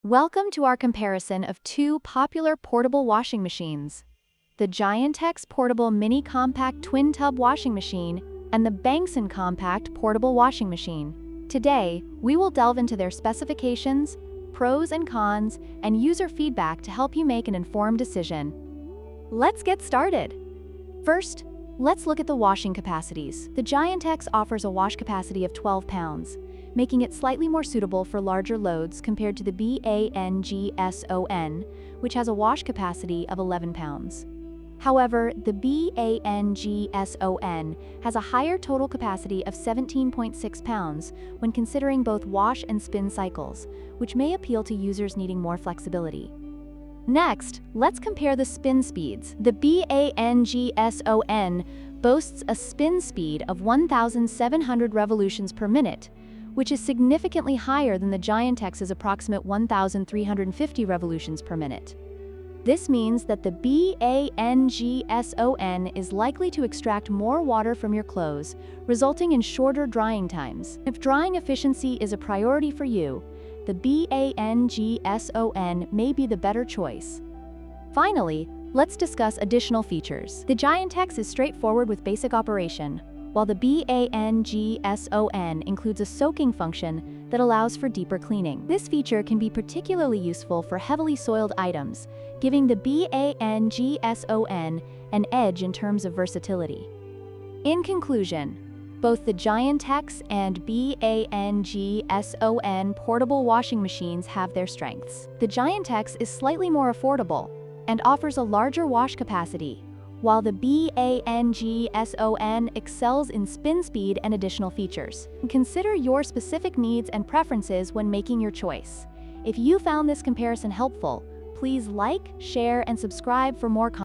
Welcome to our comparison of two popular portable washing machines, the Giantex Portable Mini Compact Twin Tub Washing Machine and the BANGSON Compact Portable Washing Machine. Today, we will delve into their specifications, pros and cons, and user feedback to help you make an informed decision. Let's get started. First, let's look at the washing capacities. The Giantex offers a wash capacity of 12 pounds, making it slightly more suitable for larger loads compared to the BANGSON, which has a wash capacity of 11 pounds. However, the BANGSON has a higher total capacity of 17.6 pounds when considering both wash and spin cycles, which may appeal to users needing more flexibility. Next, let's compare the spin speeds. The BANGSON boasts a spin speed of 1,700 revolutions per minute, which is significantly higher than the Giantex's approximate 1,350 revolutions per minute. This means that the BANGSON is likely to extract more water from your clothes, resulting in shorter drying times. If drying efficiency is a priority for you, the BANGSON may be the better choice. Finally, let's discuss additional features. The Giantex is straightforward with basic operation, while the BANGSON includes a soaking function that allows for deeper cleaning. This feature can be particularly useful for heavily soiled items, giving the BANGSON an edge in terms of versatility. In conclusion, both the Giantex and BANGSON portable washing machines have their strengths. The Giantex is slightly more affordable and offers a larger wash capacity, while the BANGSON excels in spin speed and additional features. Consider your specific needs and preferences when making your choice. If you found this comparison helpful, please like, share, and subscribe for more content.